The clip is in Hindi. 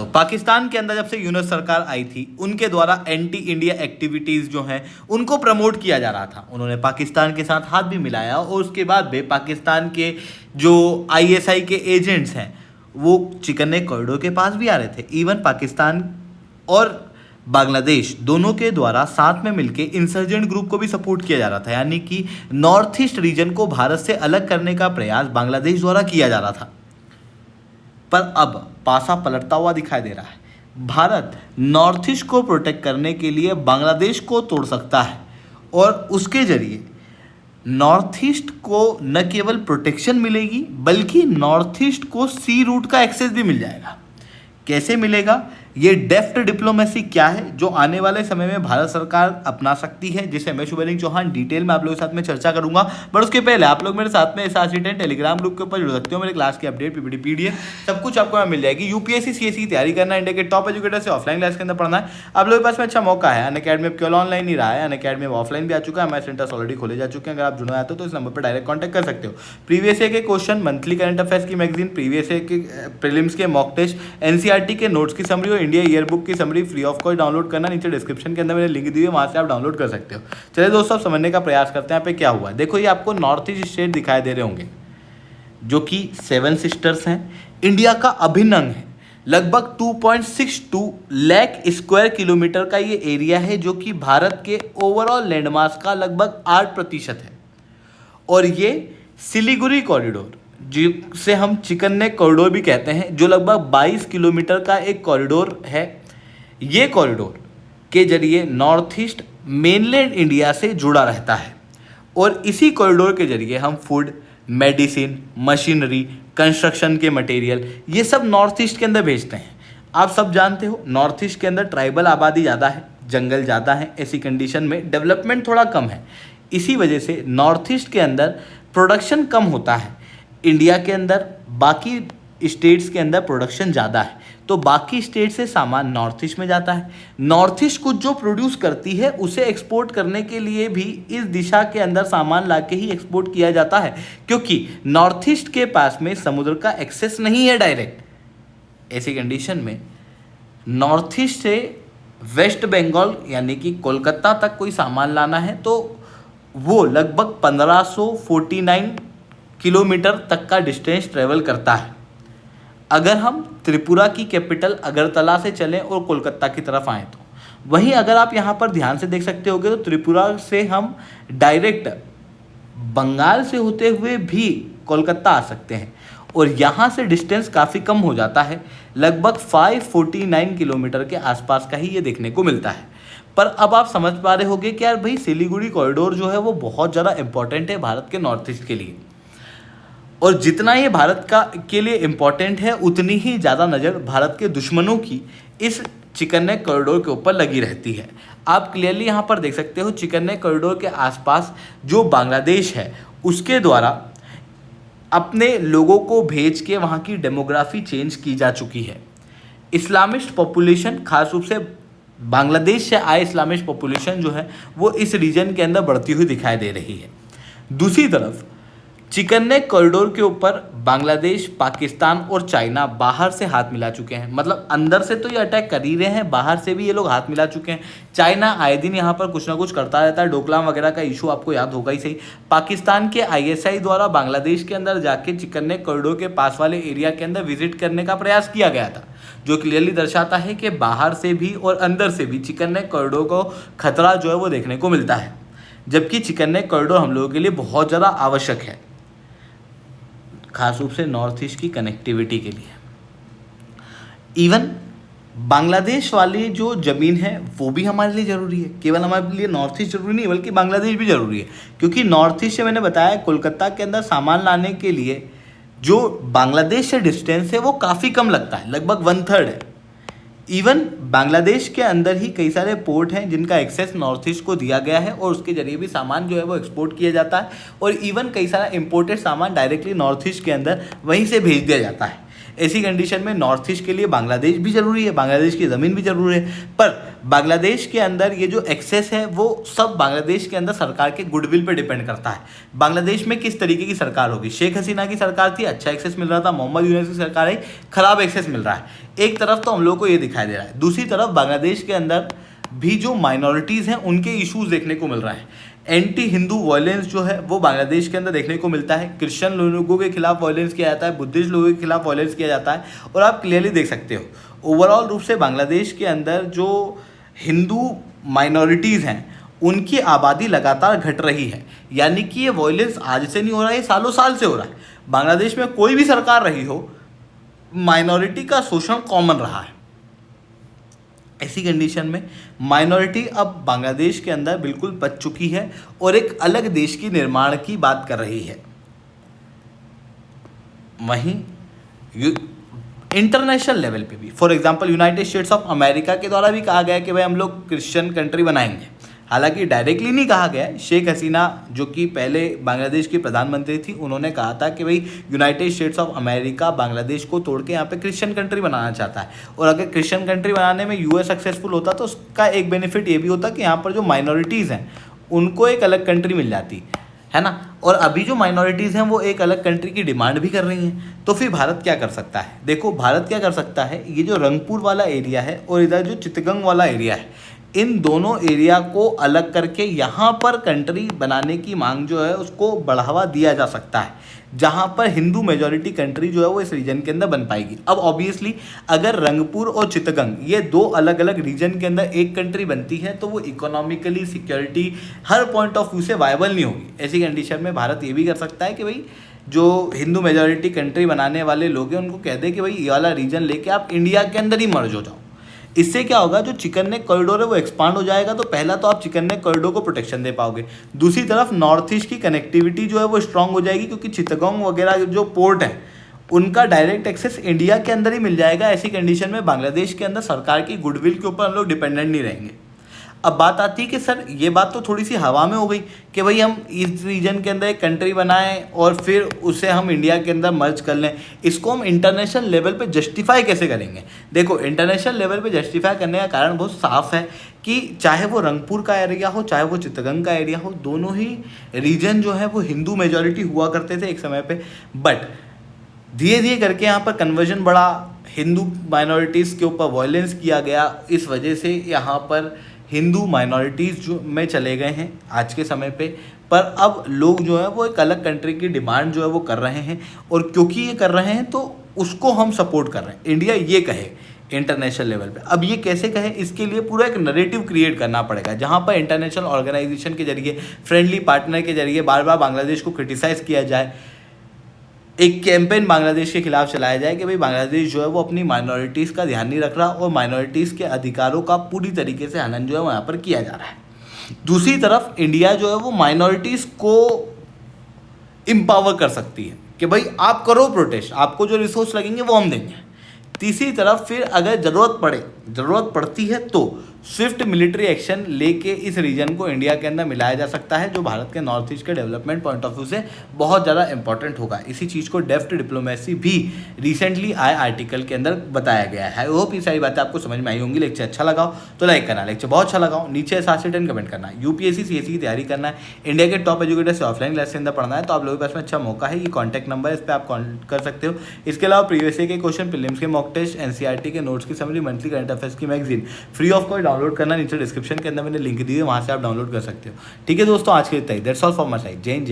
पाकिस्तान के अंदर जब से यूनस सरकार आई थी, उनके द्वारा एंटी इंडिया एक्टिविटीज़ जो हैं उनको प्रमोट किया जा रहा था। उन्होंने पाकिस्तान के साथ हाथ भी मिलाया और उसके बाद भी पाकिस्तान के जो आईएसआई के एजेंट्स हैं वो चिकन कॉरिडोर के पास भी आ रहे थे। इवन पाकिस्तान और बांग्लादेश दोनों के द्वारा साथ में मिलके इंसर्जेंट ग्रुप को भी सपोर्ट किया जा रहा था, यानी कि नॉर्थ ईस्ट रीजन को भारत से अलग करने का प्रयास बांग्लादेश द्वारा किया जा रहा था। पर अब पासा पलटता हुआ दिखाई दे रहा है। भारत नॉर्थ ईस्ट को प्रोटेक्ट करने के लिए बांग्लादेश को तोड़ सकता है और उसके जरिए नॉर्थ ईस्ट को न केवल प्रोटेक्शन मिलेगी बल्कि नॉर्थ ईस्ट को सी रूट का एक्सेस भी मिल जाएगा। कैसे मिलेगा? ये डेफ्ट डिप्लोमेसी क्या है जो आने वाले समय में भारत सरकार अपना सकती है, जिसे मैं शुभलिंग चौहान डिटेल में आप लोगों के साथ में चर्चा करूंगा। बट उसके पहले आप लोग मेरे साथ में SRC10 टेलीग्राम ग्रुप के ऊपर जुड़ सकते हो। मेरे क्लास की अपडेट PPT PDF सब कुछ आपको यहाँ मिल जाएगी। UPSC CSE की तैयारी करना है, इंडिया के टॉप एजुकेटर से ऑफलाइन क्लास के अंदर पढ़ना है, आप लोगों के पास में अच्छा मौका है। अनअकैडमी अब केवल ऑनलाइन ही रहा है, अनअकैडमी ऑफलाइन भी आ चुका है, हमारे सेंटर्स ऑलरेडी खोले जा चुके हैं। अगर आप जुड़ना चाहते हो तो इस नंबर पर डायरेक्ट कॉन्टैक्ट कर सकते हो। प्रीवियस ईयर के क्वेश्चन, मंथली करंट अफेयर्स की मैगजीन, प्रीवियस ईयर के प्रीलिम्स के मॉक टेस्ट, NCERT के नोट्स की समरी और इंडिया ईयर बुक की summary free of cost download करना, नीचे डिस्क्रिप्शन के अंदर मैंने लिंक दी है, वहां से आप डाउनलोड कर सकते हो। चलिए दोस्तों, अब समझने का प्रयास करते हैं यहाँ पे क्या हुआ है। देखो, ये आपको नॉर्थ ईस्ट स्टेट दिखाई दे रहे होंगे जो कि 7 सिस्टर्स हैं, इंडिया का अभिन्न अंग है। लगभग 2.62 लाख स्क्वायर किलोमीटर का ये एरिया है जो कि भारत के ओवरऑल लैंडमास का लगभग 8% है। और ये सिलीगुड़ी कॉरिडोर, जिसे हम चिकन नेक कॉरिडोर भी कहते हैं, जो लगभग 22 किलोमीटर का एक कॉरिडोर है। ये कॉरिडोर के जरिए नॉर्थ ईस्ट मेनलैंड इंडिया से जुड़ा रहता है और इसी कॉरिडोर के जरिए हम फूड, मेडिसिन, मशीनरी, कंस्ट्रक्शन के मटेरियल ये सब नॉर्थ ईस्ट के अंदर भेजते हैं। आप सब जानते हो नॉर्थ ईस्ट के अंदर ट्राइबल आबादी ज़्यादा है, जंगल ज़्यादा है, ऐसी कंडीशन में डेवलपमेंट थोड़ा कम है। इसी वजह से नॉर्थ ईस्ट के अंदर प्रोडक्शन कम होता है। इंडिया के अंदर बाकी स्टेट्स के अंदर प्रोडक्शन ज़्यादा है, तो बाकी स्टेट से सामान नॉर्थ ईस्ट में जाता है। नॉर्थ ईस्ट कुछ जो प्रोड्यूस करती है उसे एक्सपोर्ट करने के लिए भी इस दिशा के अंदर सामान लाके ही एक्सपोर्ट किया जाता है, क्योंकि नॉर्थ ईस्ट के पास में समुद्र का एक्सेस नहीं है डायरेक्ट। ऐसी कंडीशन में नॉर्थ ईस्ट से वेस्ट बंगाल यानी कि कोलकाता तक कोई सामान लाना है तो वो लगभग 1549 किलोमीटर तक का डिस्टेंस ट्रेवल करता है। अगर हम त्रिपुरा की कैपिटल अगरतला से चलें और कोलकाता की तरफ आएँ तो वहीं अगर आप यहाँ पर ध्यान से देख सकते होगे तो त्रिपुरा से हम डायरेक्ट बंगाल से होते हुए भी कोलकाता आ सकते हैं और यहाँ से डिस्टेंस काफ़ी कम हो जाता है, लगभग 549 किलोमीटर के आसपास का ही ये देखने को मिलता है। पर अब आप समझ पा रहे होंगे कि यार भाई सिलीगुड़ी कॉरिडोर जो है वो बहुत ज़्यादा इंपॉर्टेंट है भारत के नॉर्थ ईस्ट के लिए, और जितना ये भारत का के लिए इम्पॉर्टेंट है उतनी ही ज़्यादा नज़र भारत के दुश्मनों की इस चिकन नेक कॉरिडोर के ऊपर लगी रहती है। आप क्लियरली यहाँ पर देख सकते हो चिकन नेक कॉरिडोर के आसपास जो बांग्लादेश है उसके द्वारा अपने लोगों को भेज के वहाँ की डेमोग्राफी चेंज की जा चुकी है। इस्लामिस्ट पॉपुलेशन, खास रूप से बांग्लादेश से आए इस्लामिस्ट पॉपुलेशन जो है वो इस रीजन के अंदर बढ़ती हुई दिखाई दे रही है। दूसरी तरफ चिकन नेक कॉरिडोर के ऊपर बांग्लादेश, पाकिस्तान और चाइना बाहर से हाथ मिला चुके हैं। मतलब अंदर से तो ये अटैक कर ही रहे हैं, बाहर से भी ये लोग हाथ मिला चुके हैं। चाइना आए दिन यहाँ पर कुछ ना कुछ करता रहता है, डोकलाम वगैरह का इशू आपको याद होगा ही सही। पाकिस्तान के ISI द्वारा बांग्लादेश के अंदर जाके चिकन नेक कॉरिडोर के पास वाले एरिया के अंदर विजिट करने का प्रयास किया गया था, जो क्लियरली दर्शाता है कि बाहर से भी और अंदर से भी चिकन नेक कॉरिडोर को खतरा जो है वो देखने को मिलता है, जबकि चिकन नेक कॉरिडोर हम लोगों के लिए बहुत ज़्यादा आवश्यक है, खास रूप से नॉर्थ ईस्ट की कनेक्टिविटी के लिए। इवन बांग्लादेश वाली जो ज़मीन है वो भी हमारे लिए ज़रूरी है। केवल हमारे लिए नॉर्थ ईस्ट ज़रूरी नहीं बल्कि बांग्लादेश भी ज़रूरी है, क्योंकि नॉर्थ ईस्ट से मैंने बताया कोलकाता के अंदर सामान लाने के लिए जो बांग्लादेश से डिस्टेंस है वो काफ़ी कम लगता है, लगभग 1/3 है। इवन बांग्लादेश के अंदर ही कई सारे पोर्ट हैं जिनका एक्सेस नॉर्थ ईस्ट को दिया गया है और उसके जरिए भी सामान जो है वो एक्सपोर्ट किया जाता है और इवन कई सारा इंपोर्टेड सामान डायरेक्टली नॉर्थ ईस्ट के अंदर वहीं से भेज दिया जाता है। ऐसी कंडीशन में नॉर्थ ईस्ट के लिए बांग्लादेश भी जरूरी है, बांग्लादेश की ज़मीन भी जरूरी है। पर बांग्लादेश के अंदर ये जो एक्सेस है वो सब बांग्लादेश के अंदर सरकार के गुडविल पे डिपेंड करता है। बांग्लादेश में किस तरीके की सरकार होगी। शेख हसीना की सरकार थी, अच्छा एक्सेस मिल रहा था। मोहम्मद यूनस की सरकार आई, खराब एक्सेस मिल रहा है। एक तरफ तो हम लोग को ये दिखाई दे रहा है, दूसरी तरफ बांग्लादेश के अंदर भी जो माइनॉरिटीज़ हैं उनके इश्यूज देखने को मिल रहा है। एंटी हिंदू वायलेंस जो है वो बांग्लादेश के अंदर देखने को मिलता है। क्रिश्चियन लोगों के खिलाफ वायलेंस किया जाता है, बुद्धिस्ट लोगों के खिलाफ वायलेंस किया जाता है। और आप क्लियरली देख सकते हो ओवरऑल रूप से बांग्लादेश के अंदर जो हिंदू माइनॉरिटीज़ हैं उनकी आबादी लगातार घट रही है। यानी कि ये वायलेंस आज से नहीं हो रहा है, ये सालों साल से हो रहा है। बांग्लादेश में कोई भी सरकार रही हो, माइनॉरिटी का शोषण कॉमन रहा है। ऐसी कंडीशन में माइनॉरिटी अब बांग्लादेश के अंदर बिल्कुल बच चुकी है और एक अलग देश की निर्माण की बात कर रही है। वहीं इंटरनेशनल लेवल पे भी for example United states of America के द्वारा भी कहा गया है कि भाई हम लोग क्रिश्चियन कंट्री बनाएंगे। हालांकि डायरेक्टली नहीं कहा गया है। शेख हसीना जो कि पहले बांग्लादेश की प्रधानमंत्री थी, उन्होंने कहा था कि भाई United states of America Bangladesh को तोड़ के यहाँ पे क्रिश्चियन कंट्री बनाना चाहता है। और अगर क्रिश्चियन कंट्री बनाने में यूएस सक्सेसफुल होता तो उसका एक बेनिफिट ये भी होता कि यहाँ पर जो माइनॉरिटीज़ हैं उनको एक अलग कंट्री मिल जाती है ना। और अभी जो माइनॉरिटीज़ हैं वो एक अलग कंट्री की डिमांड भी कर रही हैं। तो फिर भारत क्या कर सकता है। देखो भारत क्या कर सकता है, ये जो रंगपुर वाला एरिया है और इधर जो चितगंग वाला एरिया है, इन दोनों एरिया को अलग करके यहाँ पर कंट्री बनाने की मांग जो है उसको बढ़ावा दिया जा सकता है, जहाँ पर हिंदू मेजॉरिटी कंट्री जो है वो इस रीजन के अंदर बन पाएगी। अब ऑब्वियसली अगर रंगपुर और चितगंग ये दो अलग अलग रीजन के अंदर एक कंट्री बनती है तो वो economically, security, her point of view से वायबल नहीं होगी। ऐसी कंडीशन में भारत ये भी कर सकता है कि भाई जो हिंदू मेजॉरिटी कंट्री बनाने वाले लोग हैं उनको कह दे कि भाई ये वाला रीजन लेके आप इंडिया के अंदर ही मर्ज हो जाओ। इससे क्या होगा, जो चिकन नेक कॉरिडोर है वो एक्सपांड हो जाएगा। तो पहला तो आप चिकन नेक कॉरिडोर को प्रोटेक्शन दे पाओगे, दूसरी तरफ नॉर्थ ईस्ट की कनेक्टिविटी जो है वो स्ट्रांग हो जाएगी, क्योंकि चितगोंग वगैरह जो पोर्ट है उनका डायरेक्ट एक्सेस इंडिया के अंदर ही मिल जाएगा। ऐसी कंडीशन में बांग्लादेश के अंदर सरकार की गुडविल के ऊपर हम लोग डिपेंडेंट नहीं रहेंगे। अब बात आती है कि सर ये बात तो थोड़ी सी हवा में हो गई कि भाई हम इस रीजन के अंदर एक कंट्री बनाएं और फिर उसे हम इंडिया के अंदर मर्ज कर लें। इसको हम इंटरनेशनल लेवल पे जस्टिफाई कैसे करेंगे। देखो इंटरनेशनल लेवल पे जस्टिफाई करने का कारण बहुत साफ है कि चाहे वो रंगपुर का एरिया हो, चाहे वो चितगंग का एरिया हो, दोनों ही रीजन जो है वो हिंदू मेजॉरिटी हुआ करते थे एक समय पे। बट धीरे धीरे करके यहाँ पर कन्वर्जन बढ़ा, हिंदू माइनॉरिटीज़ के ऊपर वायलेंस किया गया, इस वजह से यहाँ पर हिंदू माइनॉरिटीज़ जो में चले गए हैं आज के समय पे। पर अब लोग जो है वो एक अलग कंट्री की डिमांड जो है वो कर रहे हैं, और क्योंकि ये कर रहे हैं तो उसको हम सपोर्ट कर रहे हैं। इंडिया ये कहे इंटरनेशनल लेवल पे, अब ये कैसे कहे, इसके लिए पूरा एक नरेटिव क्रिएट करना पड़ेगा, जहाँ पर इंटरनेशनल ऑर्गेनाइजेशन के जरिए, फ्रेंडली पार्टनर के जरिए बार बार बांग्लादेश को क्रिटिसाइज़ किया जाए। एक कैंपेन बांग्लादेश के खिलाफ चलाया जाए कि भाई बांग्लादेश जो है वो अपनी माइनॉरिटीज़ का ध्यान नहीं रख रहा और माइनॉरिटीज़ के अधिकारों का पूरी तरीके से हनन जो है वहाँ पर किया जा रहा है। दूसरी तरफ इंडिया जो है वो माइनॉरिटीज़ को एम्पावर कर सकती है कि भाई आप करो प्रोटेस्ट, आपको जो रिसोर्स लगेंगे वो हम देंगे। तीसरी तरफ फिर अगर ज़रूरत पड़ती है तो स्विफ्ट मिलिट्री एक्शन लेके इस रीजन को इंडिया के अंदर मिलाया जा सकता है, जो भारत के नॉर्थ ईस्ट के डेवलपमेंट पॉइंट ऑफ व्यू से बहुत ज़्यादा इंपॉर्टेंट होगा। इसी चीज़ को डेफ्ट डिप्लोमेसी भी रिसेंटली आए आर्टिकल के अंदर बताया गया है। आई होप ये सारी बातें आपको समझ में आई होंगी। लेक्चर अच्छा लगा तो लाइक करना, लेक्चर बहुत अच्छा लगा नीचे 7 से 10 कमेंट करना। यूपीएससी सीएससी की तैयारी करना है, इंडिया के टॉप एजुकेटर से ऑफलाइन क्लास के अंदर पढ़ना है तो आप लोगों के पास में अच्छा मौका है। ये कॉन्टैक्ट नंबर है, इस पर आप कॉन्टैक्ट कर सकते हो। इसके अलावा प्रीवियस ईयर के क्वेश्चन, प्रीलिम्स के मॉक टेस्ट, एनसीईआरटी के नोट्स की समरी, मंथली करंट अफेयर्स की magazine free of cost download करना नीचे डिस्क्रिप्शन के अंदर मैंने लिंक दी है, वहाँ से आप डाउनलोड कर सकते हो। ठीक है दोस्तों, आज के लिए that's all for my side. जय हिंद।